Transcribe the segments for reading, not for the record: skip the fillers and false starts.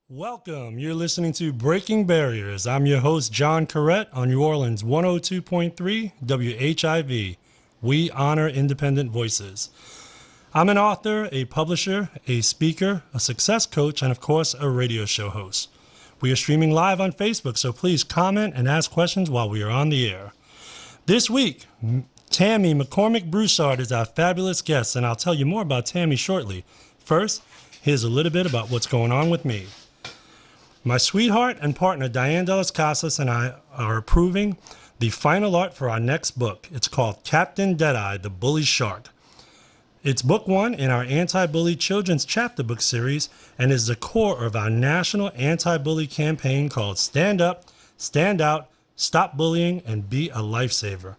Welcome. You're listening to Breaking Barriers. I'm your host, John Couret, on New Orleans 102.3 WHIV. We honor independent voices. I'm an author, a publisher, a speaker, a success coach, and of course, a radio show host. We are streaming live on Facebook, so please comment and ask questions while we are on the air. This week, Tammy McCormick Broussard is our fabulous guest, and I'll tell you more about Tammy shortly. First, here's a little bit about what's going on with me. My sweetheart and partner, Diane de las Casas, and I are approving the final art for our next book. It's called Captain Deadeye, The Bully Shark. It's book one in our anti-bully children's chapter book series and is the core of our national anti-bully campaign called Stand Up, Stand Out, Stop Bullying, and Be a Lifesaver.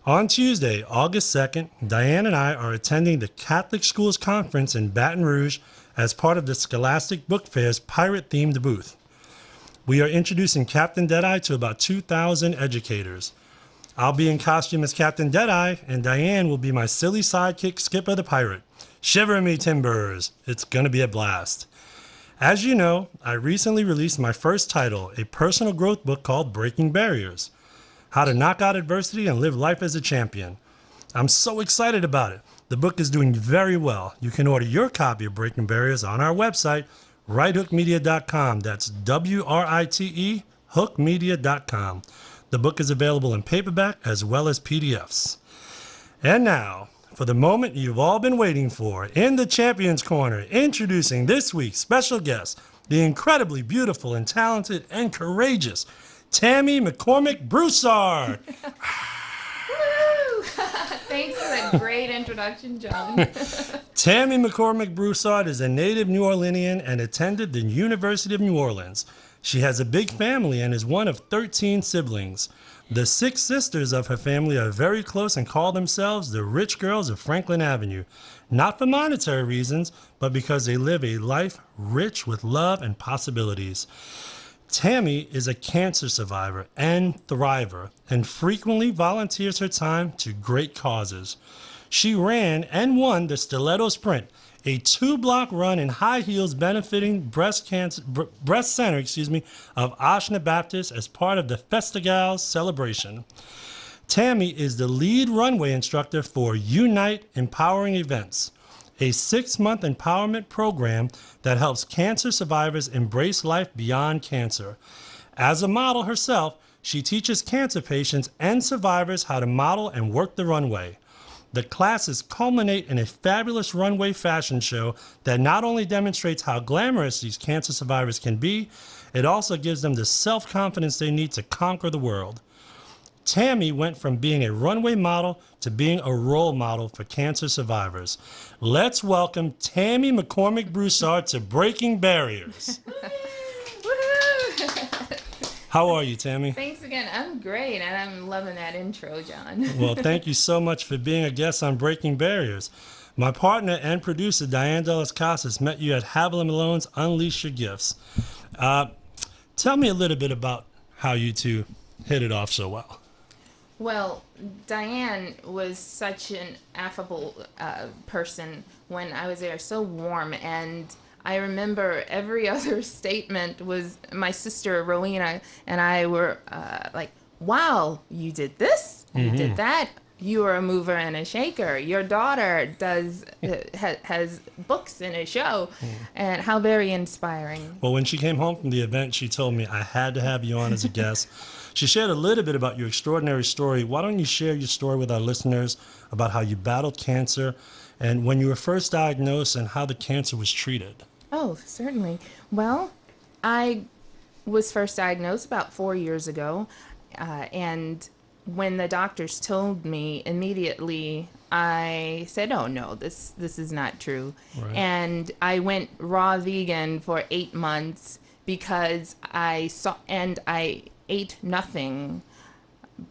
On Tuesday, August 2nd, Diane and I are attending the Catholic Schools Conference in Baton Rouge as part of the Scholastic Book Fair's pirate-themed booth. We are introducing Captain Deadeye to about 2,000 educators. I'll be in costume as Captain Deadeye, and Diane will be my silly sidekick, Skipper the Pirate. Shiver me timbers! It's gonna be a blast. As you know, I recently released my first title, a personal growth book called Breaking Barriers: How to Knock Out Adversity and Live Life as a Champion. I'm so excited about it. The book is doing very well. You can order your copy of Breaking Barriers on our website, righthookmedia.com. That's W-R-I-T-E, hookmedia.com. The book is available in paperback as well as PDFs. And now, for the moment you've all been waiting for, in the Champions Corner, introducing this week's special guest, the incredibly beautiful and talented and courageous Tammy McCormick Broussard. Thanks for that great introduction, John. Tammy McCormick Broussard is a native New Orleanian and attended the University of New Orleans. She has a big family and is one of 13 siblings. The 6 sisters of her family are very close and call themselves the Rich Girls of Franklin Avenue, not for monetary reasons, but because they live a life rich with love and possibilities. Tammy is a cancer survivor and thriver and frequently volunteers her time to great causes. She ran and won the Stiletto Sprint, a 2-block run in high heels benefiting breast center of Ashna Baptist as part of the Festivals celebration. Tammy is the lead runway instructor for Unite Empowering Events, a 6-month empowerment program that helps cancer survivors embrace life beyond cancer. As a model herself, she teaches cancer patients and survivors how to model and work the runway. The classes culminate in a fabulous runway fashion show that not only demonstrates how glamorous these cancer survivors can be, it also gives them the self-confidence they need to conquer the world. Tammy went from being a runway model to being a role model for cancer survivors. Let's welcome Tammy McCormick Broussard to Breaking Barriers. How are you, Tammy? Thanks again. I'm great, and I'm loving that intro, John. Well, thank you so much for being a guest on Breaking Barriers. My partner and producer, Diane de las Casas, met you at Haviland Malone's Unleash Your Gifts. Tell me a little bit about how you two hit it off so well. Well, Diane was such an affable person when I was there, so warm, and I remember every other statement was my sister Rowena and I were like, wow, you did this, you did that, you are a mover and a shaker, your daughter does has books in a show, and how very inspiring. Well, when she came home from the event, she told me I had to have you on as a guest. She shared a little bit about your extraordinary story. Why don't you share your story with our listeners about how you battled cancer and when you were first diagnosed and how the cancer was treated? Oh, certainly. Well, I was first diagnosed about 4 years ago, and when the doctors told me immediately, I said, oh no, this is not true. Right. And I went raw vegan for 8 months because I ate nothing,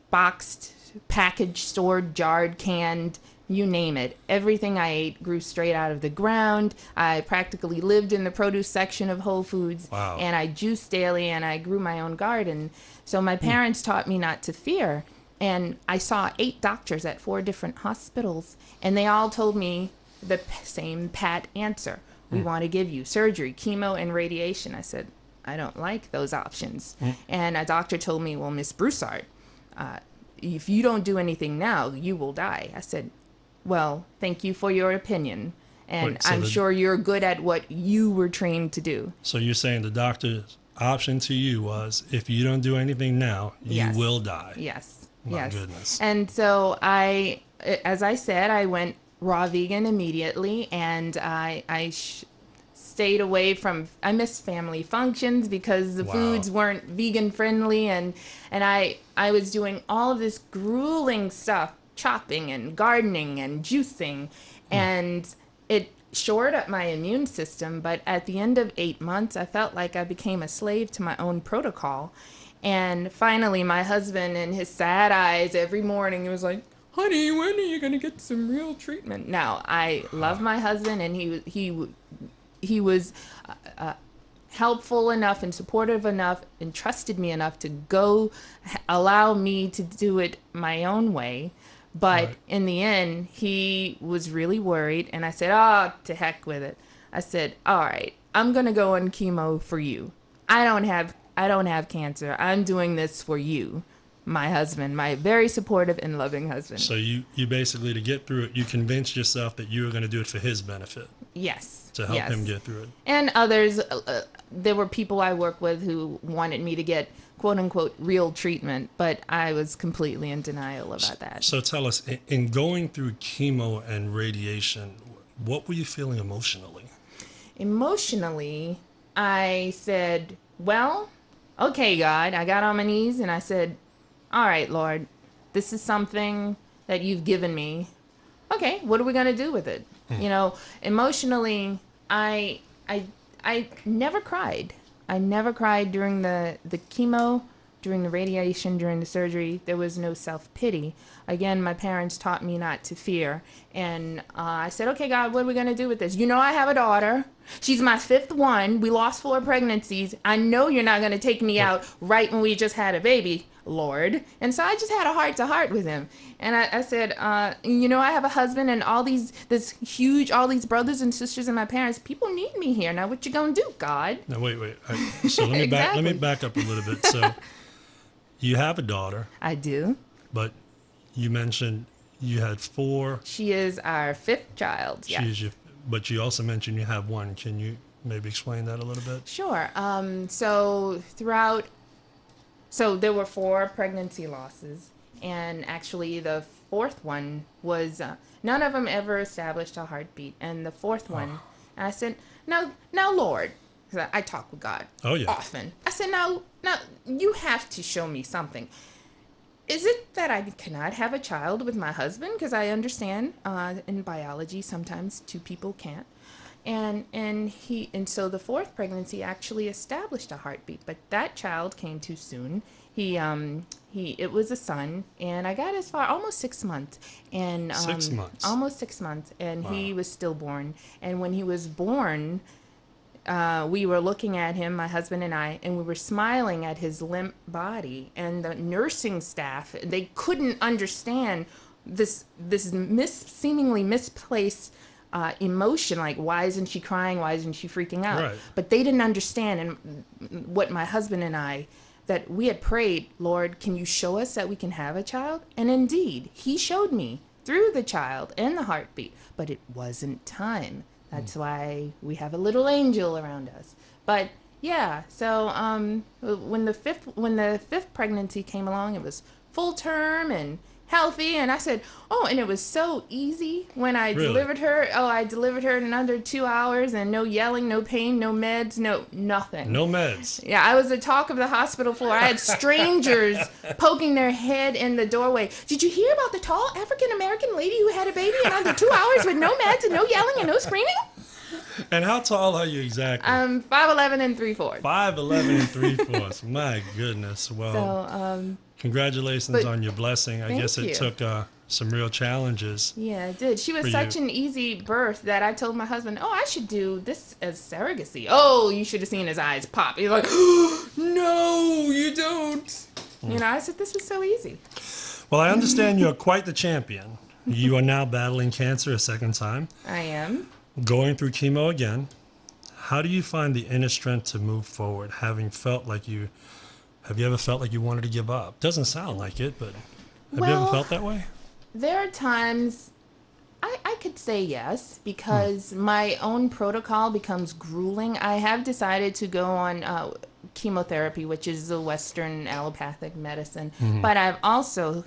boxed, packaged, stored, jarred, canned, you name it. Everything I ate grew straight out of the ground. I practically lived in the produce section of Whole Foods. Wow. And I juiced daily, and I grew my own garden. So my parents taught me not to fear. And I saw 8 doctors at 4 different hospitals, and they all told me the same pat answer. We want to give you surgery, chemo, and radiation. I said, I don't like those options. And a doctor told me, well, Miss Broussard, if you don't do anything now, you will die. I said, well, thank you for your opinion. And Wait, so I'm sure you're good at what you were trained to do. So you're saying the doctor's option to you was, if you don't do anything now, you Yes. will die. Yes. My yes. goodness. And so as I said, I went raw vegan immediately, and I stayed away from, I missed family functions because the Wow. foods weren't vegan friendly, and I was doing all of this grueling stuff, chopping and gardening and juicing, and it shored up my immune system. But at the end of 8 months, I felt like I became a slave to my own protocol. And finally, my husband, in his sad eyes every morning, he was like, honey, when are you going to get some real treatment? Now, I love my husband, and he was helpful enough and supportive enough and trusted me enough to go allow me to do it my own way. But Right. in the end, he was really worried, and I said, oh, to heck with it. I said, all right, I'm going to go on chemo for you. I don't have cancer. I'm doing this for you, my husband, my very supportive and loving husband. So you basically, to get through it, you convinced yourself that you were going to do it for his benefit, Yes. to help yes. him get through it. And others, there were people I work with who wanted me to get quote unquote real treatment, but I was completely in denial about that. So tell us, in going through chemo and radiation, what were you feeling emotionally? Emotionally, I said, well, okay, God. I got on my knees and I said, all right, Lord, this is something that you've given me. Okay, what are we going to do with it? You know, emotionally, I never cried. I never cried during the chemo, during the radiation, during the surgery. There was no self-pity. Again, my parents taught me not to fear. And I said, okay, God, what are we going to do with this? You know, I have a daughter. She's my 5th one. We lost 4 pregnancies. I know you're not going to take me out right when we just had a baby, Lord. And so I just had a heart-to-heart with him. And I said, you know, I have a husband and all these brothers and sisters and my parents. People need me here. Now, what you going to do, God? Now, wait. So let me Exactly. back up a little bit. So you have a daughter, I do. but you mentioned you had 4. She is our 5th child. Yes. But you also mentioned you have 1. Can you maybe explain that a little bit? Sure. So there were 4 pregnancy losses, and actually the 4th one was none of them ever established a heartbeat, and the 4th one, and I said, now, Lord, 'cause I talk with God often. I said, now, you have to show me something. Is it that I cannot have a child with my husband? Because I understand in biology sometimes 2 people can't. And so the 4th pregnancy actually established a heartbeat, but that child came too soon. It was a son, and I got as far almost 6 months, and 6 months, almost 6 months, and Wow. he was stillborn. And when he was born, we were looking at him, my husband and I, and we were smiling at his limp body. And the nursing staff, they couldn't understand this seemingly misplaced emotion, like, why isn't she crying? Why isn't she freaking out? Right. But they didn't understand, and what my husband and I, that we had prayed, Lord, can you show us that we can have a child? And indeed, he showed me through the child and the heartbeat, but it wasn't time. That's why we have a little angel around us. But yeah, so when the fifth pregnancy came along, it was full term and healthy, and I said, oh, and it was so easy when I Really? delivered her. Oh, I delivered her in under 2 hours, and no yelling, no pain, no meds, nothing. No meds. Yeah, I was the talk of the hospital floor. I had strangers poking their head in the doorway. Did you hear about the tall African-American lady who had a baby in under 2 hours with no meds and no yelling and no screaming? And how tall are you exactly? 5'11" and 3/4. 5'11" and 3/4. My goodness. Well, So, congratulations but on your blessing. I guess thank it you. took some real challenges. yeah, it did. She was For such you. an easy birth that I told my husband, oh, I should do this as surrogacy. Oh, you should have seen his eyes pop. He's like, oh, no, you don't. You know, I said, this is so easy. Well, I understand you're quite the champion. You are now battling cancer a second time, I am. going through chemo again. how do you find the inner strength to move forward, have you ever felt like you wanted to give up? Doesn't sound like it, but have you ever Well, felt that way? there are times I could say yes because my own protocol becomes grueling. I have decided to go on chemotherapy, which is the Western allopathic medicine, but I am also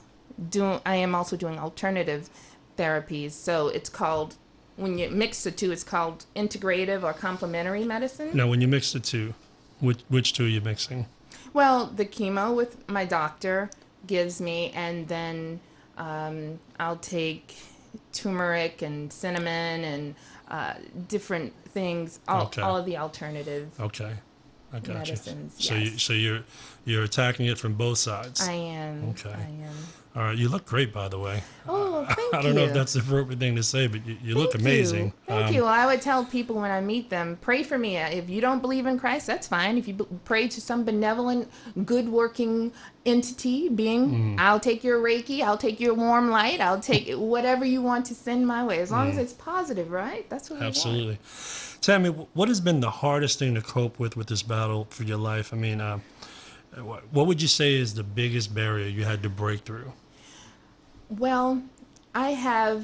doing alternative therapies. So it's called, when you mix the two, it's called integrative or complementary medicine. Now, when you mix the two, which two are you mixing? Well, the chemo with my doctor gives me, and then I'll take turmeric and cinnamon and different things, Okay. all of the alternative Okay, I got medicines. you. So Yes. you're attacking it from both sides. I am. Okay. I am. All right, you look great, by the way. Oh, thank you. I don't know if that's the appropriate thing to say, but you look Thank amazing. you. Thank you. I would tell people when I meet them, pray for me. If you don't believe in Christ, that's fine. If you pray to some benevolent, good-working entity, being, I'll take your Reiki, I'll take your warm light, I'll take whatever you want to send my way, as long as it's positive, right? That's what we want. Absolutely. Tammy, what has been the hardest thing to cope with this battle for your life? I mean, what would you say is the biggest barrier you had to break through? Well, I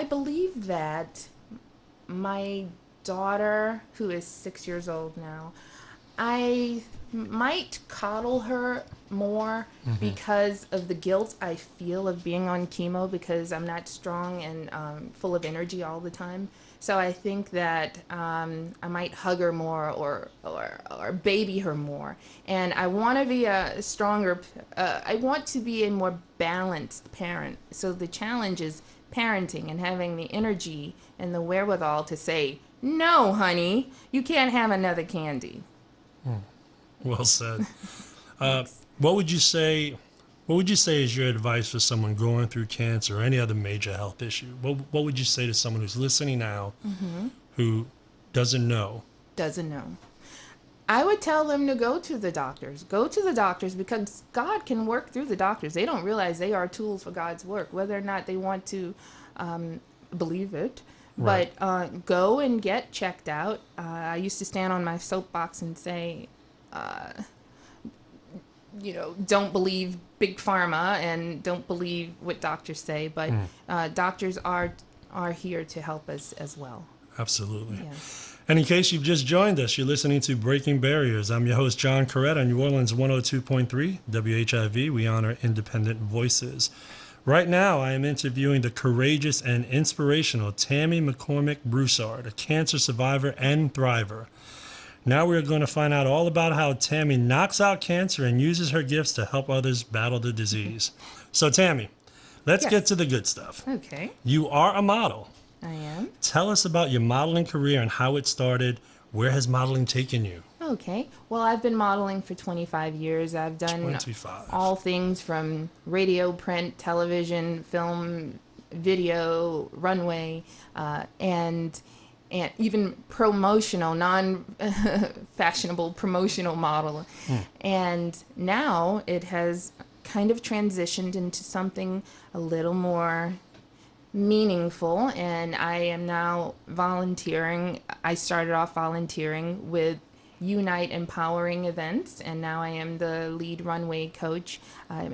believe that my daughter, who is 6 years old now, I might coddle her more because of the guilt I feel of being on chemo, because I'm not strong and full of energy all the time. So I think that I might hug her more or baby her more. And I want to be a stronger, I want to be a more balanced parent. So the challenge is parenting and having the energy and the wherewithal to say, no, honey, you can't have another candy. Well said. What would you say? What would you say is your advice for someone going through cancer or any other major health issue? What would you say to someone who's listening now, who doesn't know? Doesn't know. I would tell them to go to the doctors. Go to the doctors, because God can work through the doctors. They don't realize they are tools for God's work, whether or not they want to believe it. Right. But go and get checked out. I used to stand on my soapbox and say, don't believe big pharma and don't believe what doctors say. But doctors are here to help us as well. Absolutely. Yes. And in case you've just joined us, you're listening to Breaking Barriers. I'm your host, John Couret, on New Orleans 102.3 WHIV. We honor independent voices. Right now, I am interviewing the courageous and inspirational Tammy McCormick Broussard, a cancer survivor and thriver. Now we're going to find out all about how Tammy knocks out cancer and uses her gifts to help others battle the disease. So, Tammy, let's Yes. get to the good stuff. Okay. You are a model. I am. Tell us about your modeling career and how it started. Where has modeling taken you? Okay. Well, I've been modeling for 25 years. I've done 25. all things from radio, print, television, film, video, runway, and even promotional, non-fashionable promotional model. And now it has kind of transitioned into something a little more meaningful, and I am now volunteering. I started off volunteering with Unite Empowering Events, and now I am the lead runway coach.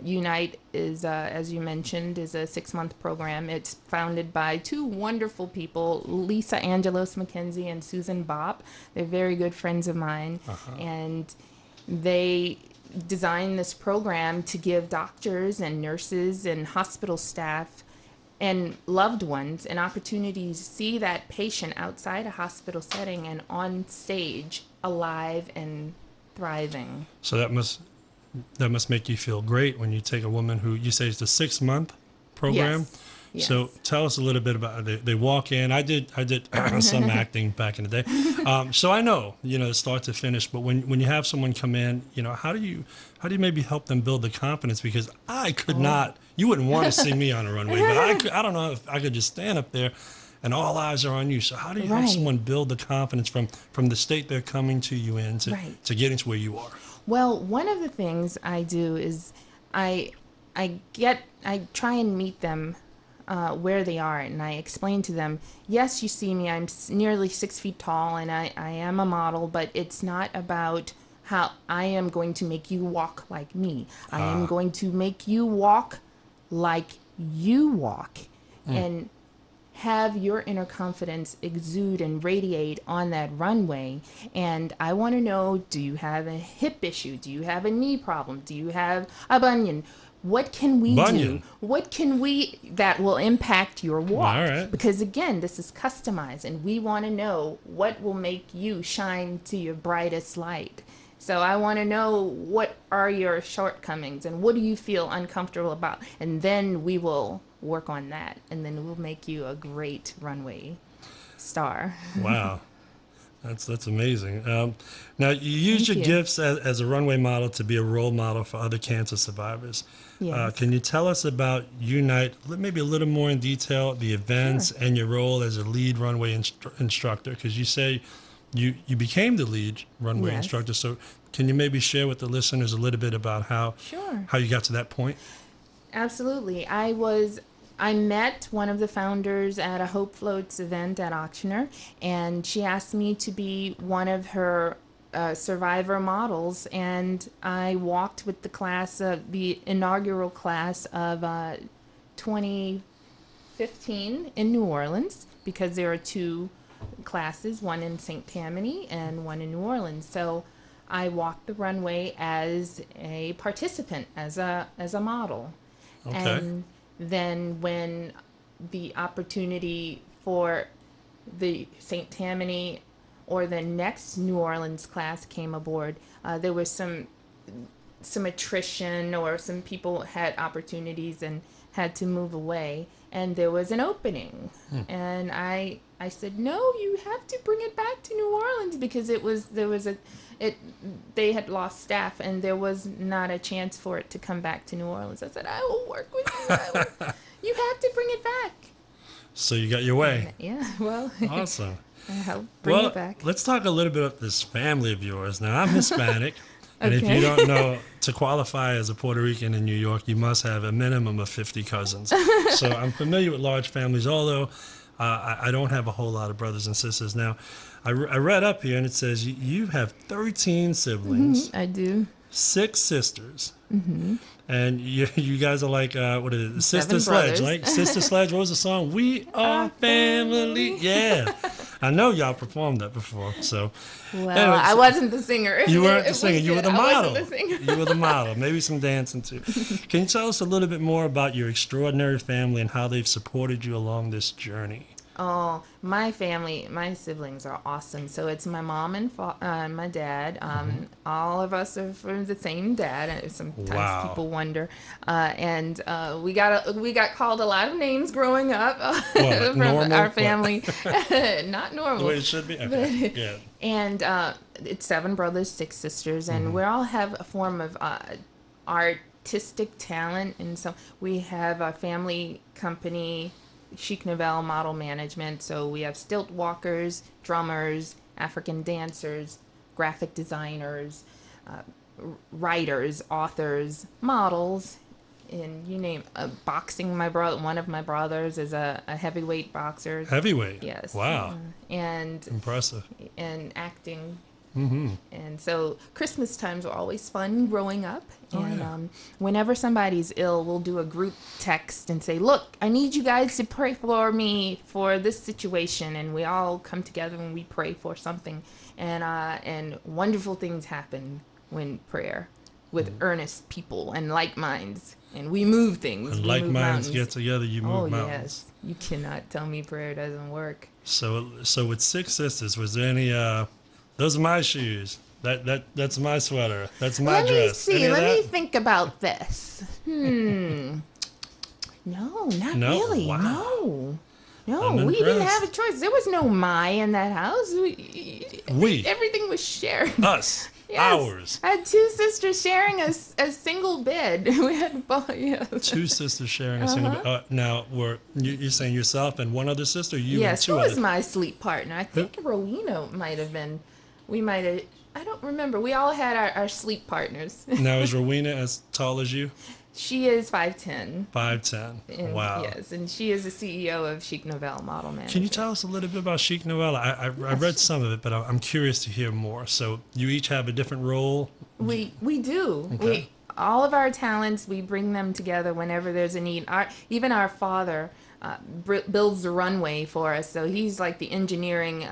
Unite is, as you mentioned, is a 6-month program. It's founded by two wonderful people, Lisa Angelos McKenzie and Susan Bopp. They're very good friends of mine, and they designed this program to give doctors and nurses and hospital staff and loved ones an opportunity to see that patient outside a hospital setting and on stage, alive and thriving. So that must make you feel great when you take a woman who you say is the 6-month program. Yes. So tell us a little bit about it. They walk in. I did some acting back in the day, so I know start to finish. But when you have someone come in, how do you maybe help them build the confidence? Because I could not. You wouldn't want to see me on a runway, but I don't know if I could just stand up there, and all eyes are on you. So how do you help someone build the confidence from the state they're coming to you in to getting to where you are? Well, one of the things I do is I try and meet them where they are, and I explain to them, yes, you see me, I'm nearly 6 feet tall, and I am a model, but it's not about how I am going to make you walk like me. I am going to make you walk like you walk, and have your inner confidence exude and radiate on that runway. And I want to know, do you have a hip issue? Do you have a knee problem? Do you have a bunion? What can we do? What can we that will impact your walk? All right. Because again, this is customized, and we want to know what will make you shine to your brightest light. So I want to know, what are your shortcomings and what do you feel uncomfortable about? And then we will work on that, and then we'll make you a great runway star. Wow. That's amazing. Now, you use your gifts as a runway model to be a role model for other cancer survivors. Yes. Can you tell us about Unite, maybe a little more in detail, the events and your role as a lead runway instructor? Because you say you became the lead runway instructor. So can you maybe share with the listeners a little bit about how you got to that point? Absolutely. I met one of the founders at a Hope Floats event at Auctioner, and she asked me to be one of her survivor models, and I walked with the class, the inaugural class of 2015 in New Orleans, because there are two classes, one in St. Tammany and one in New Orleans. So I walked the runway as a participant, as a model. Okay. And then when the opportunity for the St. Tammany or the next New Orleans class came aboard, there was some attrition, or some people had opportunities and had to move away, and there was an opening. And I said, no, you have to bring it back to New Orleans, because they had lost staff, and there was not a chance for it to come back to New Orleans. I said, I will work with you. You have to bring it back. So you got your way. Yeah, well. Awesome. I helped bring it back. Let's talk a little bit about this family of yours. Now, I'm Hispanic, and if you don't know, to qualify as a Puerto Rican in New York, you must have a minimum of 50 cousins. So I'm familiar with large families, although I don't have a whole lot of brothers and sisters. Now, I read up here, and it says you have 13 siblings. I do. 6 sisters. And you guys are like, what is it? Sister 7 Sledge, brothers. like Sister Sledge. What was the song? We are family. Yeah. I know y'all performed that before. So, Well, anyway, I wasn't the singer. you weren't the singer. You were the model. I wasn't the singer. You were the model. Maybe some dancing too. Can you tell us a little bit more about your extraordinary family and how they've supported you along this journey? Oh, my family, my siblings are awesome. So it's my mom and my dad. All of us are from the same dad. Sometimes people wonder. And we got called a lot of names growing up from our family. Not normal. The way it should be? Okay. Yeah. And it's 7 brothers, 6 sisters, and we all have a form of artistic talent. And so we have a family company, Chic Nouvelle Model Management. So we have stilt walkers, drummers, African dancers, graphic designers, writers, authors, models, and you name boxing. One of my brothers is a heavyweight boxer. Heavyweight? Yes. Wow. And impressive. And acting. And so Christmas times were always fun growing up. And whenever somebody's ill, we'll do a group text and say, look, I need you guys to pray for me for this situation. And we all come together and we pray for something. And wonderful things happen when prayer with earnest people and like minds. And we move things. When like minds get together, you move mountains. Yes. You cannot tell me prayer doesn't work. So with 6 sisters, was there any... those are my shoes. That's my sweater. That's my dress. Let me see. Let me think about this. No, not really. Wow. No, we didn't have a choice. There was no my in that house. Everything was shared. Us. Yes. Ours. I had 2 sisters sharing a single bed. We had 2 sisters sharing a single bed. Now, you're saying yourself and one other sister? Yes, who was my sleep partner? I think Rowena might have been. We might have. I don't remember. We all had our sleep partners. Now, is Rowena as tall as you? She is 5'10". 5'10". And Wow. yes, and she is the CEO of Chic Nouvelle Model Can you Management. tell us a little bit about Chic Nouvelle? I read some of it, but I'm curious to hear more. So you each have a different role? We do. Okay. We all of our talents, we bring them together whenever there's a need. Even our father builds the runway for us, so he's like the engineering,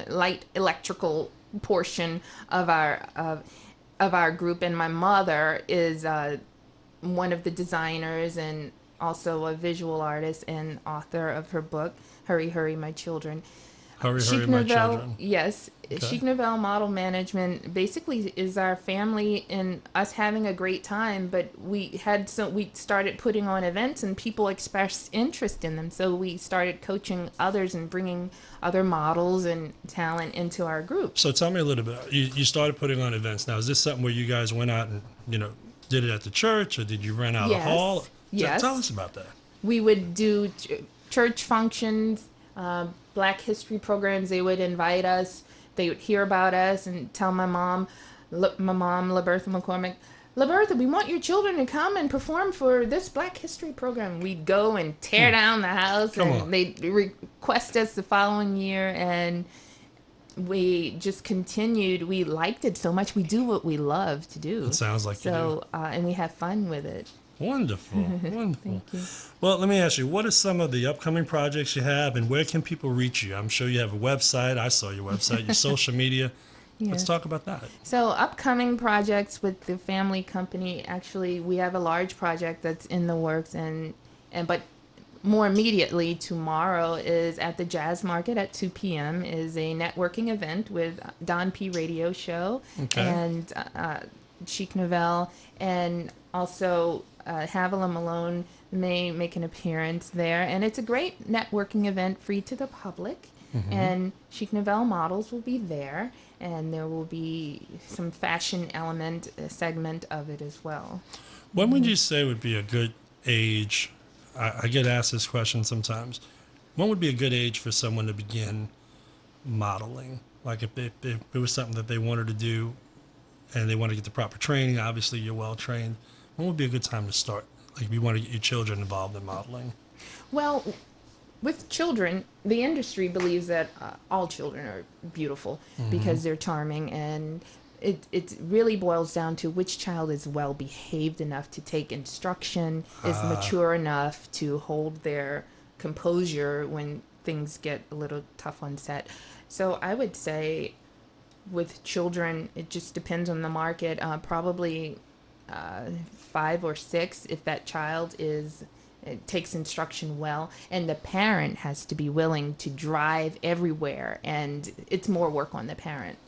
light electrical portion of our group, and my mother is one of the designers and also a visual artist and author of her book Hurry Hurry My Children. Hurry, Chic hurry, my Nouvelle, children. yes. Okay. Chic Nouvelle Model Management basically is our family and us having a great time, but we started putting on events and people expressed interest in them, so we started coaching others and bringing other models and talent into our group. So tell me a little bit. You started putting on events. Now, is this something where you guys went out and, did it at the church, or did you rent out a hall? Yes. Tell us about that. We would do church functions, Black History programs. They would invite us. They would hear about us and tell my mom, LaBertha McCormick, LaBertha, we want your children to come and perform for this Black History program. We'd go and tear down the house, and they'd request us the following year, and we just continued. We liked it so much. We do what we love to do. It sounds like you do. And we have fun with it. Wonderful. Wonderful. Thank you. Well, let me ask you, what are some of the upcoming projects you have, and where can people reach you? I'm sure you have a website. I saw your website, your social media. Yes. Let's talk about that. So upcoming projects with the family company, actually, we have a large project that's in the works, but more immediately tomorrow is at the Jazz Market at 2 p.m. is a networking event with Don P. Radio Show and Chic Nouvelle, and also Havilah Malone may make an appearance there. And it's a great networking event, free to the public. Mm-hmm. And Chic Nouvelle models will be there, and there will be some fashion segment of it as well. When would you say would be a good age? I get asked this question sometimes. When would be a good age for someone to begin modeling? Like if it was something that they wanted to do and they want to get the proper training, obviously you're well trained. When would be a good time to start? Like if you want to get your children involved in modeling? Well, with children, the industry believes that all children are beautiful because they're charming, and it really boils down to which child is well behaved enough to take instruction, is mature enough to hold their composure when things get a little tough on set. So I would say with children, it just depends on the market. Probably 5 or 6 if that child takes instruction well, and the parent has to be willing to drive everywhere, and it's more work on the parent.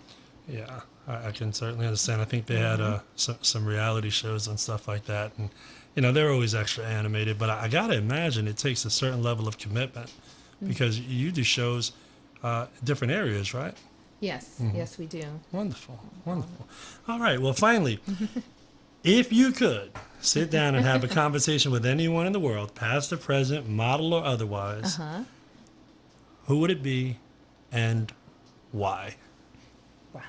Yeah, I can certainly understand. I think they had some reality shows and stuff like that, and they're always extra animated, but I gotta imagine it takes a certain level of commitment because you do shows different areas, right? Yes, yes we do. Wonderful. All right, well, finally, if you could sit down and have a conversation with anyone in the world, past or present, model or otherwise, who would it be and why? Wow.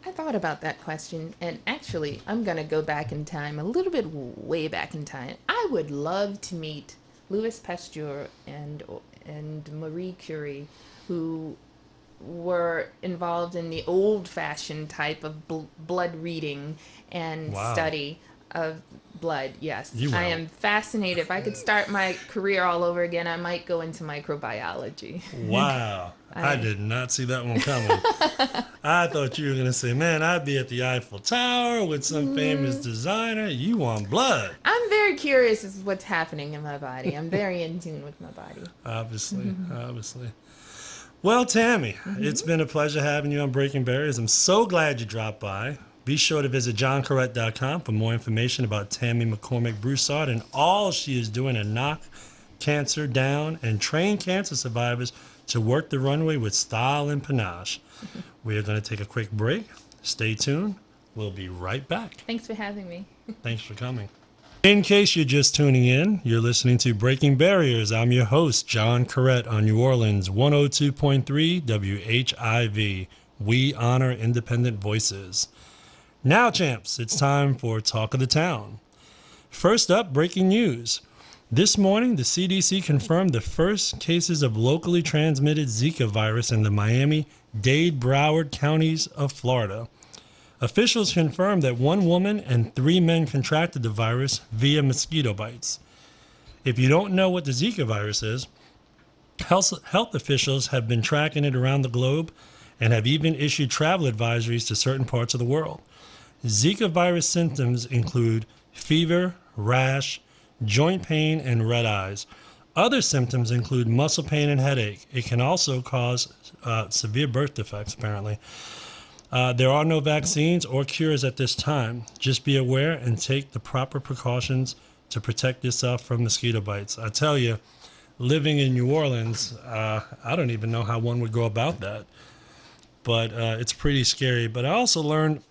I thought about that question, and actually, I'm going to go back in time, a little bit way back in time. I would love to meet Louis Pasteur and Marie Curie, who were involved in the old-fashioned type of blood reading and study of blood. Yes, I am fascinated. If I could start my career all over again, I might go into microbiology. Wow. I did not see that one coming. I thought you were going to say, man, I'd be at the Eiffel Tower with some famous designer. You want blood. I'm very curious as to what's happening in my body. I'm very in tune with my body. Obviously. Well, Tammy, it's been a pleasure having you on Breaking Barriers. I'm so glad you dropped by. Be sure to visit johncouret.com for more information about Tammy McCormick Broussard and all she is doing to knock cancer down and train cancer survivors to work the runway with style and panache. We are going to take a quick break. Stay tuned. We'll be right back. Thanks for having me. Thanks for coming. In case you're just tuning in, you're listening to Breaking Barriers. I'm your host, John Couret, on New Orleans 102.3 WHIV. We honor independent voices. Now, champs, it's time for Talk of the Town. First up, breaking news. This morning, the CDC confirmed the first cases of locally transmitted Zika virus in the Miami-Dade, Broward counties of Florida. Officials confirmed that one woman and 3 men contracted the virus via mosquito bites. If you don't know what the Zika virus is, health officials have been tracking it around the globe and have even issued travel advisories to certain parts of the world. Zika virus symptoms include fever, rash, joint pain, and red eyes. Other symptoms include muscle pain and headache. It can also cause severe birth defects, apparently. There are no vaccines or cures at this time. Just be aware and take the proper precautions to protect yourself from mosquito bites. I tell you, living in New Orleans, I don't even know how one would go about that. But it's pretty scary. But I also learned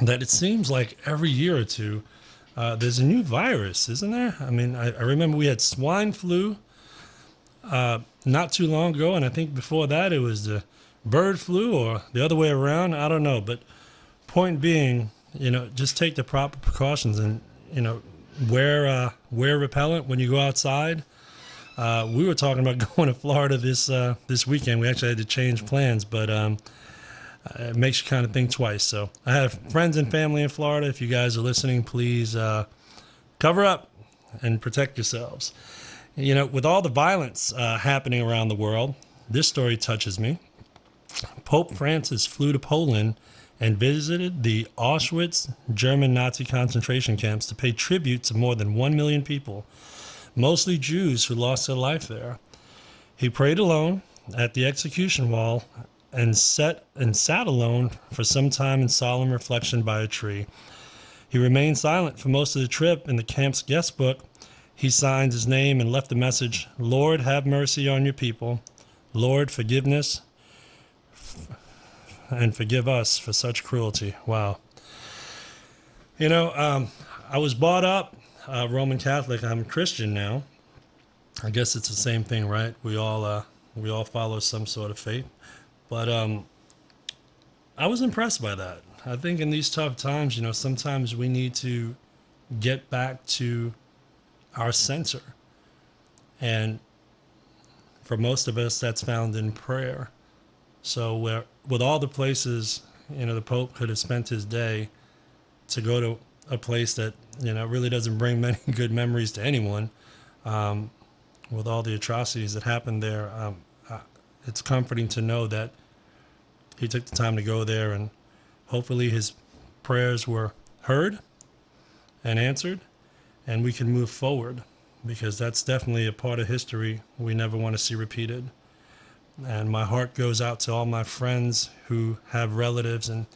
that it seems like every year or two, there's a new virus, isn't there? I mean, I remember we had swine flu not too long ago, and I think before that it was the bird flu or the other way around. I don't know. But point being, just take the proper precautions and, wear repellent when you go outside. We were talking about going to Florida this weekend. We actually had to change plans, but it makes you kind of think twice. So I have friends and family in Florida. If you guys are listening, please cover up and protect yourselves. With all the violence happening around the world, this story touches me. Pope Francis flew to Poland and visited the Auschwitz German Nazi concentration camps to pay tribute to more than 1 million people, mostly Jews who lost their life there. He prayed alone at the execution wall and sat alone for some time in solemn reflection by a tree. He remained silent for most of the trip. In the camp's guest book, he signed his name and left the message, "Lord, have mercy on your people. Lord, forgiveness and forgive us for such cruelty." Wow. I was brought up Roman Catholic. I'm Christian now. I guess it's the same thing, right? We all follow some sort of faith. But I was impressed by that. I think in these tough times, sometimes we need to get back to our center. And for most of us, that's found in prayer. So with all the places, the Pope could have spent his day, to go to a place that, really doesn't bring many good memories to anyone, with all the atrocities that happened there, it's comforting to know that he took the time to go there, and hopefully his prayers were heard and answered, and we can move forward, because that's definitely a part of history we never want to see repeated. And my heart goes out to all my friends who have relatives, and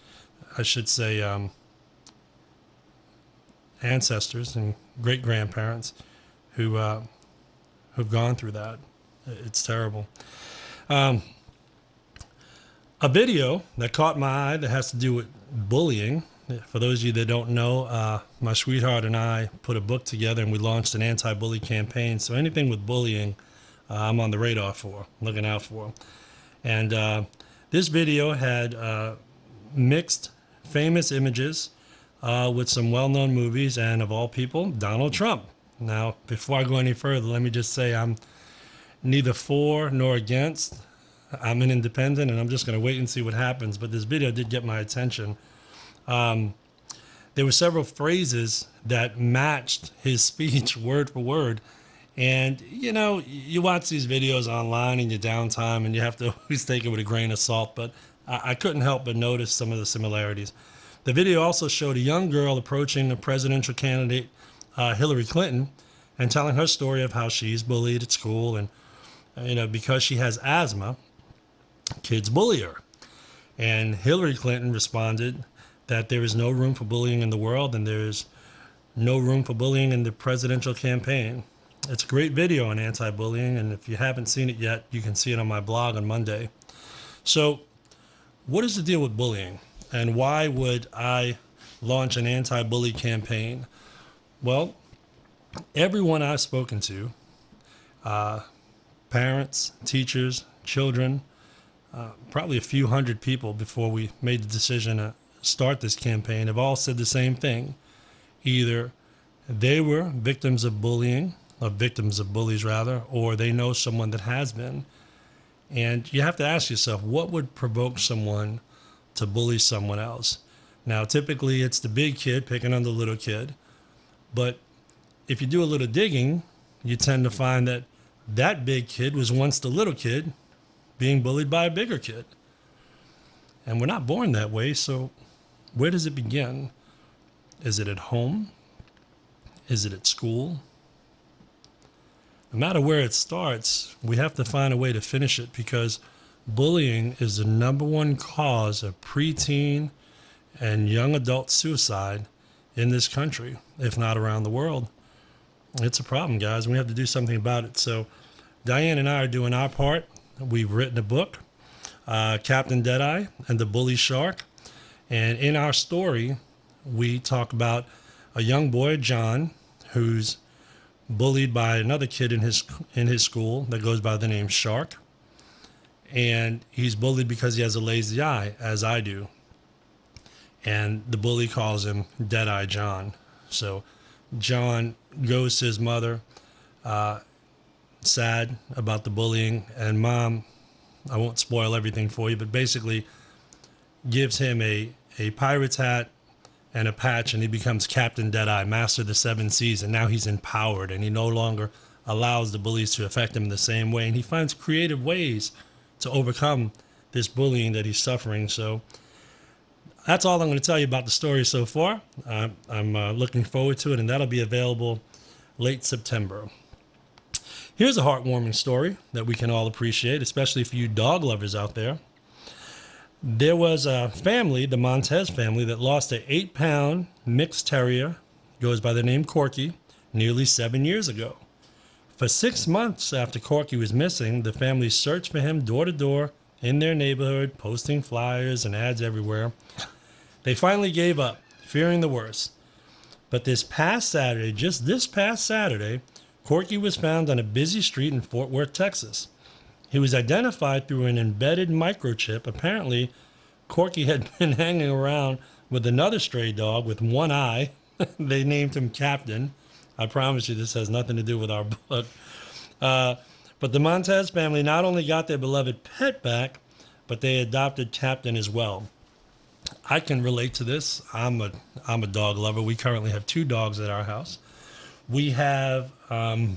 I should say ancestors and great-grandparents who've gone through that. It's terrible. A video that caught my eye that has to do with bullying. For those of you that don't know, my sweetheart and I put a book together and we launched an anti-bully campaign. So anything with bullying, I'm on the radar for, looking out for. And this video had mixed famous images with some well-known movies, and of all people, Donald Trump. Now, before I go any further, let me just say I'm neither for nor against. I'm an independent, and I'm just going to wait and see what happens. But this video did get my attention. There were several phrases that matched his speech word for word. And, you watch these videos online in your downtime, and you have to always take it with a grain of salt. But I couldn't help but notice some of the similarities. The video also showed a young girl approaching the presidential candidate, Hillary Clinton, and telling her story of how she's bullied at school. And, because she has asthma, kids bully her. And Hillary Clinton responded that there is no room for bullying in the world, and there is no room for bullying in the presidential campaign. It's a great video on anti-bullying, and if you haven't seen it yet, you can see it on my blog on Monday. So what is the deal with bullying, and why would I launch an anti-bully campaign? Well, everyone I've spoken to, parents, teachers, children, probably a few hundred people before we made the decision to start this campaign, have all said the same thing. Either they were victims of bullying, or victims of bullies rather, or they know someone that has been. And you have to ask yourself, what would provoke someone to bully someone else? Now, typically it's the big kid picking on the little kid. But if you do a little digging, you tend to find that that big kid was once the little kid being bullied by a bigger kid. And we're not born that way, so where does it begin? Is it at home? Is it at school? No matter where it starts, we have to find a way to finish it, because bullying is the number one cause of preteen and young adult suicide in this country, if not around the world. It's a problem, guys. We have to do something about it. So Diane and I are doing our part. We've written a book, Captain Deadeye and the Bully Shark. And in our story, we talk about a young boy, John, who's bullied by another kid in his school that goes by the name Shark. And he's bullied because he has a lazy eye, as I do. And the bully calls him Deadeye John. So John goes to his mother, sad about the bullying, and Mom, I won't spoil everything for you, but basically gives him a pirate's hat and a patch, and he becomes Captain Deadeye, Master of the Seven Seas, and now he's empowered, and he no longer allows the bullies to affect him in the same way, and he finds creative ways to overcome this bullying that he's suffering. So that's all I'm going to tell you about the story so far. I'm looking forward to it, and that'll be available late September. Here's a heartwarming story that we can all appreciate, especially for you dog lovers out there. There was a family, the Montez family, that lost an 8-pound mixed terrier, goes by the name Corky, nearly 7 years ago. For 6 months after Corky was missing, the family searched for him door to door in their neighborhood, posting flyers and ads everywhere. They finally gave up, fearing the worst. But this past Saturday, just this past Saturday, Corky was found on a busy street in Fort Worth, Texas. He was identified through an embedded microchip. Apparently, Corky had been hanging around with another stray dog with one eye. They named him Captain. I promise you this has nothing to do with our book. But the Montez family not only got their beloved pet back, but they adopted Captain as well. I can relate to this. I'm a dog lover. We currently have 2 dogs at our house. We have a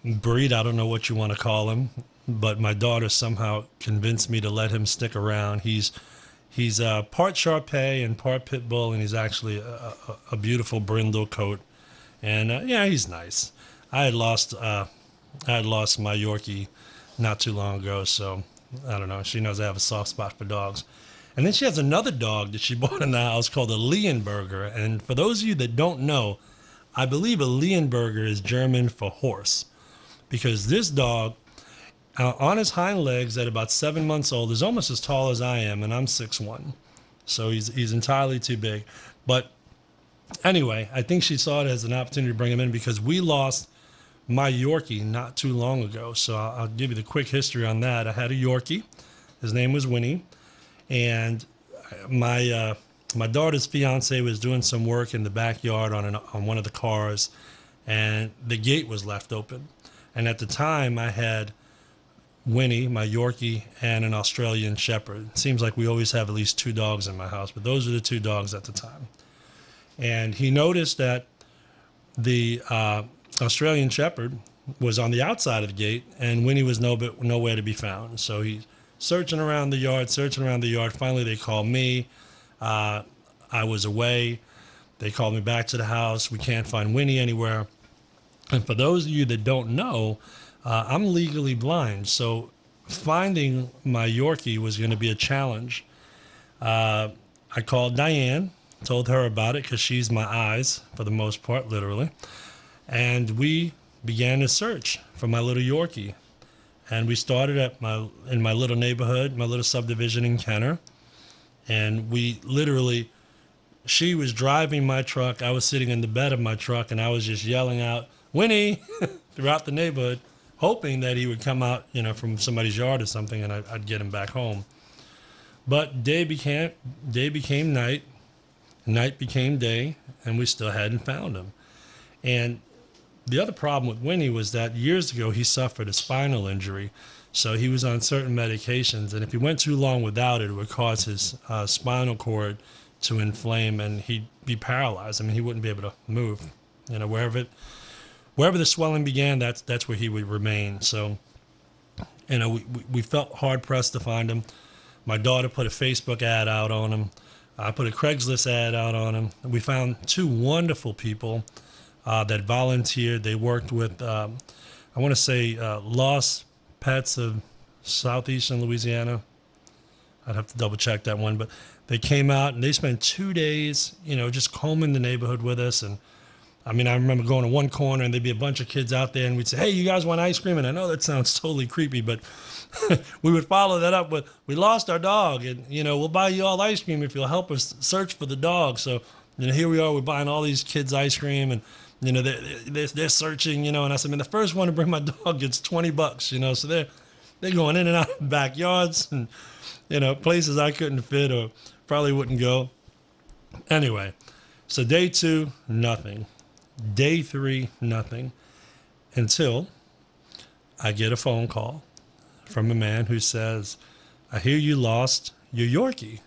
breed, I don't know what you want to call him, but my daughter somehow convinced me to let him stick around. He's part Shar-Pei and part Pit Bull, and he's actually a beautiful brindle coat. And yeah, he's nice. I had lost my Yorkie not too long ago, so I don't know. She knows I have a soft spot for dogs. And then she has another dog that she bought in the house called a Leonberger. And for those of you that don't know, I believe a Leonberger is German for horse, because this dog, on his hind legs at about 7 months old, is almost as tall as I am, and I'm 6'1". So he's entirely too big. But anyway, I think she saw it as an opportunity to bring him in, because we lost my Yorkie not too long ago. So I'll give you the quick history on that. I had a Yorkie. His name was Winnie. And my daughter's fiance was doing some work in the backyard on one of the cars, and the gate was left open. And at the time, I had Winnie, my Yorkie, and an Australian Shepherd. It seems like we always have at least 2 dogs in my house, but those are the 2 dogs at the time. And he noticed that the Australian Shepherd was on the outside of the gate, and Winnie was nowhere to be found. So he's searching around the yard. Finally, they called me. I was away. They called me back to the house. We can't find Winnie anywhere. And for those of you that don't know, I'm legally blind, so finding my Yorkie was going to be a challenge. I called Diane, told her about it, because she's my eyes for the most part, literally. And we began a search for my little Yorkie. And we started in my little neighborhood, my little subdivision in Kenner. And we literally, she was driving my truck. I was sitting in the bed of my truck, and I was just yelling out, "Winnie," throughout the neighborhood, hoping that he would come out, from somebody's yard or something, and I'd get him back home. But day became night, night became day, and we still hadn't found him. And the other problem with Winnie was that years ago he suffered a spinal injury. So he was on certain medications, and if he went too long without it, it would cause his spinal cord to inflame, and he'd be paralyzed. I mean, he wouldn't be able to move. You know, wherever the swelling began, that's where he would remain. So, you know, we felt hard pressed to find him. My daughter put a Facebook ad out on him. I put a Craigslist ad out on him. We found two wonderful people that volunteered. They worked with, I want to say, Lost Pets of Southeastern Louisiana. I'd have to double check that one, but they came out and they spent 2 days, you know, just combing the neighborhood with us. And I mean, I remember going to one corner and there'd be a bunch of kids out there and we'd say, hey, you guys want ice cream? And I know that sounds totally creepy, but we would follow that up with, we lost our dog and, you know, we'll buy you all ice cream if you'll help us search for the dog. So, you know, here we are, we're buying all these kids ice cream and, you know, they're searching, you know, and I said, man, the first one to bring my dog gets $20, you know, so they're going in and out of backyards and, you know, places I couldn't fit or probably wouldn't go. Anyway, so day 2, nothing. Day 3, nothing. Until I get a phone call from a man who says, I hear you lost your Yorkie.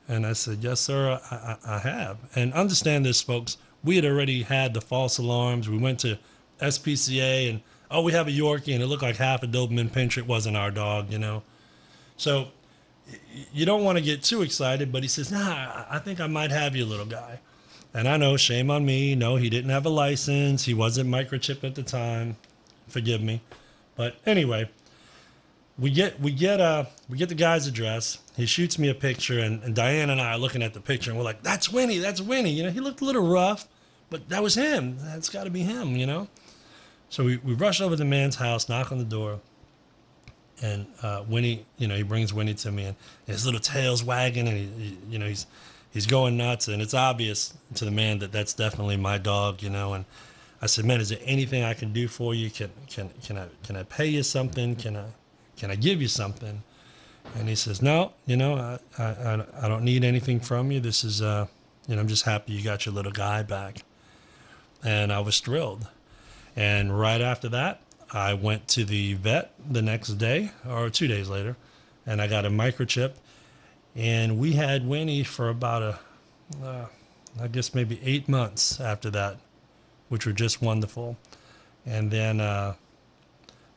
And I said, yes, sir, I have. And understand this, folks. We had already had the false alarms. We went to SPCA and, oh, we have a Yorkie, and it looked like half a Doberman Pinscher. It wasn't our dog, you know. So you don't want to get too excited, but he says, nah, I think I might have you, little guy. And I know, shame on me. No, he didn't have a license. He wasn't microchipped at the time. Forgive me. But anyway, we get the guy's address. He shoots me a picture, and Diane and I are looking at the picture, and we're like, that's Winnie, that's Winnie. You know, he looked a little rough, but that was him. That's got to be him, you know. So we rush over to the man's house, knock on the door, and Winnie, you know, he brings Winnie to me, and his little tail's wagging, and he you know, he's going nuts, and it's obvious to the man that that's definitely my dog, you know. And I said, man, is there anything I can do for you? Can I pay you something? Can I give you something? And he says, no, you know, I don't need anything from you. This is, you know, I'm just happy you got your little guy back. And I was thrilled. And right after that, I went to the vet the next day or 2 days later, and I got a microchip. And we had Winnie for about I guess maybe 8 months after that, which were just wonderful. And then,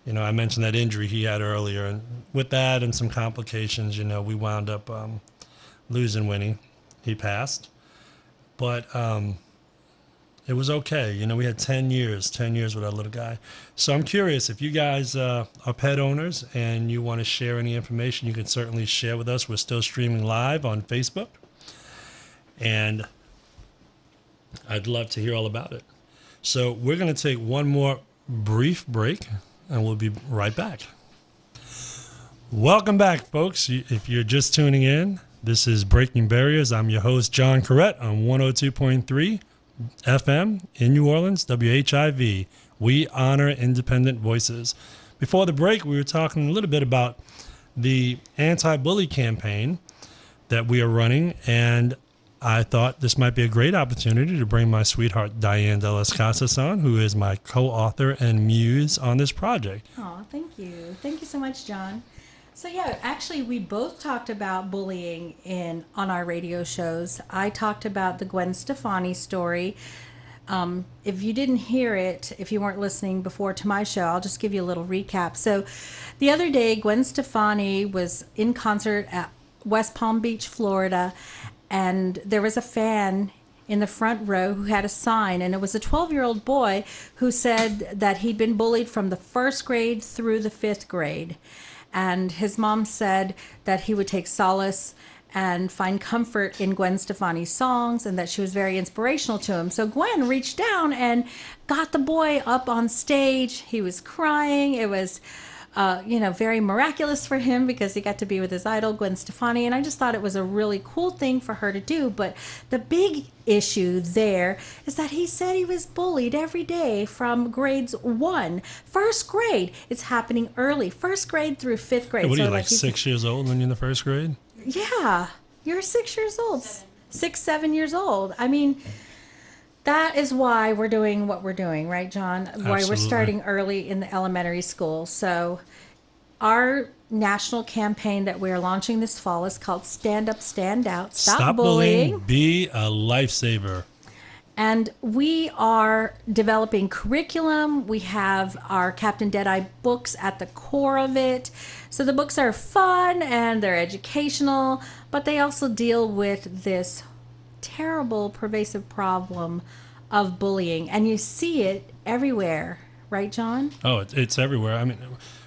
you know, I mentioned that injury he had earlier, and with that and some complications, you know, we wound up losing Winnie. He passed, but it was okay. You know, we had 10 years with our little guy. So I'm curious, if you guys are pet owners and you want to share any information, you can certainly share with us. We're still streaming live on Facebook, and I'd love to hear all about it. So we're going to take one more brief break, and we'll be right back. Welcome back, folks. If you're just tuning in, this is Breaking Barriers. I'm your host, John Couret, on 102.3 FM in New Orleans, WHIV. We honor independent voices. Before the break, we were talking a little bit about the anti-bully campaign that we are running, and I thought this might be a great opportunity to bring my sweetheart Diane De Las Casas on, who is my co-author and muse on this project. Oh, thank you. Thank you so much, John. So yeah, actually we both talked about bullying on our radio shows. I talked about the Gwen Stefani story. If you didn't hear it, if you weren't listening before to my show, I'll just give you a little recap. So the other day, Gwen Stefani was in concert at West Palm Beach, Florida, and there was a fan in the front row who had a sign, and it was a 12-year-old boy who said that he'd been bullied from the 1st grade through the 5th grade. And his mom said that he would take solace and find comfort in Gwen Stefani's songs, and that she was very inspirational to him. So Gwen reached down and got the boy up on stage. He was crying. It was very miraculous for him because he got to be with his idol, Gwen Stefani. And I just thought it was a really cool thing for her to do. But the big issue there is that he said he was bullied every day from grades 1. 1st grade. It's happening early. 1st grade through 5th grade. Hey, what are you, like 6 years old when you're in the 1st grade? Yeah. You're 6 years old. 6, 7 years old. I mean, that is why we're doing what we're doing, right, John? Why we're Absolutely. starting early in the elementary school. So our national campaign that we're launching this fall is called Stand Up, Stand Out, Stop Stop bullying, Bullying. be a lifesaver. And we are developing curriculum. We have our Captain Deadeye books at the core of it. So the books are fun and they're educational, but they also deal with this terrible, pervasive problem of bullying. And you see it everywhere, right, John? Oh, it's everywhere. I mean,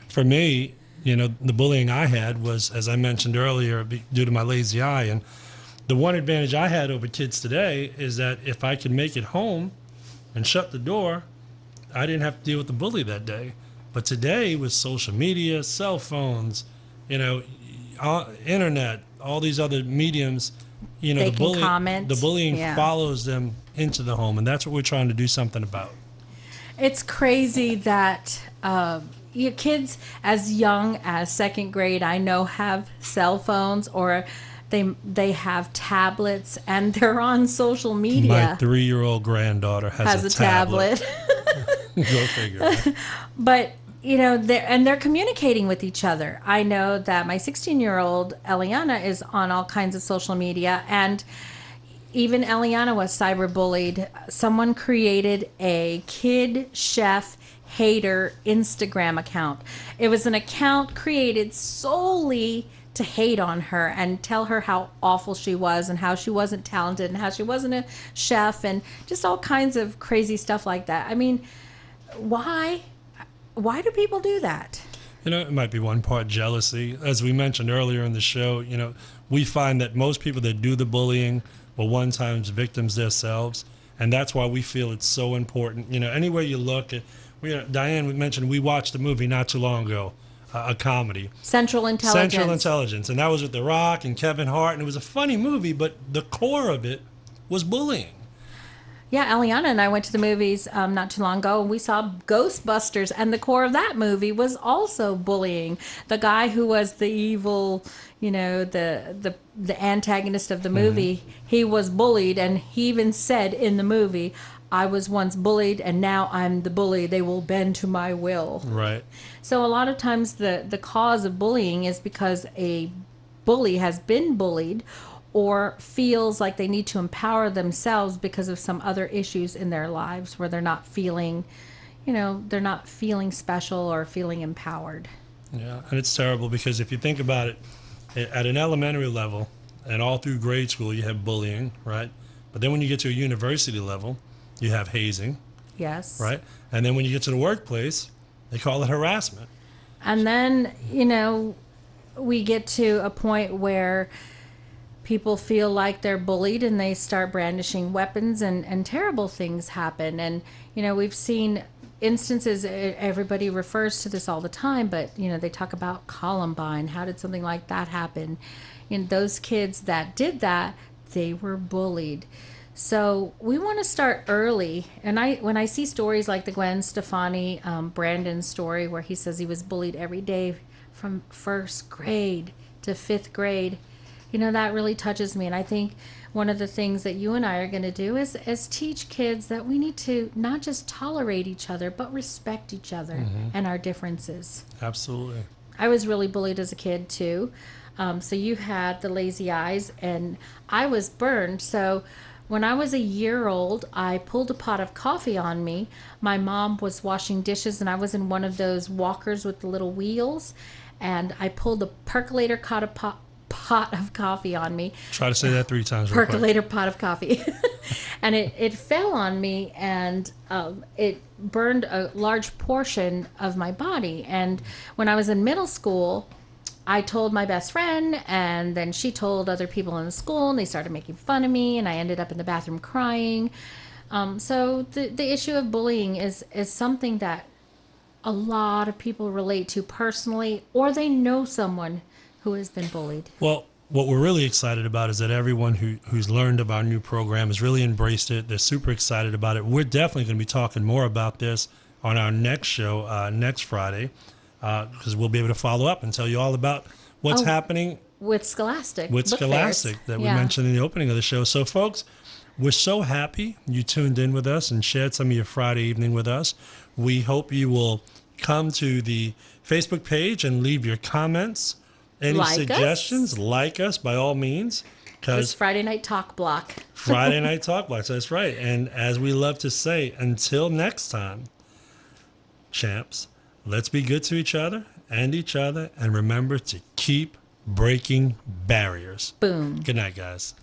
for me, the bullying I had was, as I mentioned earlier, due to my lazy eye. And the one advantage I had over kids today is that if I could make it home and shut the door, I didn't have to deal with the bully that day. But today, with social media, cell phones, internet, all these other mediums, They can comment. the bullying Yeah. follows them into the home, and that's what we're trying to do something about. It's crazy that your kids as young as second grade, I know, have cell phones or they have tablets and they're on social My media. 3-year-old granddaughter has a tablet. Go figure. Right? But they're communicating with each other. I know that my 16-year-old Eliana is on all kinds of social media, and even Eliana was cyberbullied. Someone created a kid chef hater Instagram account. It was an account created solely to hate on her and tell her how awful she was and how she wasn't talented and how she wasn't a chef and just all kinds of crazy stuff like that. I mean, why do people do that? It might be one part jealousy. As we mentioned earlier in the show, we find that most people that do the bullying were one times victims themselves. And that's why we feel it's so important. Anywhere you look, Diane, we mentioned we watched a movie not too long ago, a comedy. Central Intelligence. Central Intelligence. And that was with The Rock and Kevin Hart. And it was a funny movie, but the core of it was bullying. Yeah, Eliana and I went to the movies not too long ago, and we saw Ghostbusters, and the core of that movie was also bullying. The guy who was the evil, the antagonist of the movie, he was bullied, and he even said in the movie, "I was once bullied, and now I'm the bully. They will bend to my will." Right. So a lot of times the cause of bullying is because a bully has been bullied or feels like they need to empower themselves because of some other issues in their lives where they're not feeling special or feeling empowered. Yeah, and it's terrible because if you think about it, at an elementary level and all through grade school, you have bullying, right? But then when you get to a university level, you have hazing, Yes. right? And then when you get to the workplace, they call it harassment. And then, we get to a point where people feel like they're bullied and they start brandishing weapons and terrible things happen. And, we've seen instances, everybody refers to this all the time, but, they talk about Columbine. How did something like that happen? Those kids that did that, they were bullied. So we want to start early. And when I see stories like the Gwen Stefani, Brandon story, where he says he was bullied every day from first grade to fifth grade, that really touches me. And I think one of the things that you and I are going to do is teach kids that we need to not just tolerate each other, but respect each other and our differences. Absolutely. I was really bullied as a kid too. So you had the lazy eyes and I was burned. So when I was a year old, I pulled a pot of coffee on me. My mom was washing dishes and I was in one of those walkers with the little wheels. And I pulled the percolator pot of coffee on me. Try to say that 3 times. Real quick. Percolator pot of coffee. And it fell on me and it burned a large portion of my body. And when I was in middle school, I told my best friend, and then she told other people in the school, and they started making fun of me, and I ended up in the bathroom crying. So the issue of bullying is something that a lot of people relate to personally, or they know someone who has been bullied. Well, what we're really excited about is that everyone who's learned of our new program has really embraced it. They're super excited about it. We're definitely going to be talking more about this on our next show next Friday, because we'll be able to follow up and tell you all about what's happening with Scholastic. with Book Scholastic fairs. that we mentioned in the opening of the show. So, folks, We're so happy you tuned in with us and shared some of your Friday evening with us. We hope you will come to the Facebook page and leave your comments. Any Like us? suggestions? Like us by all means. This Because Friday Night Talk Block. Friday Night Talk Blocks, that's right. And as we love to say, until next time, champs, let's be good to each other, and remember to keep breaking barriers. Boom. Good night, guys.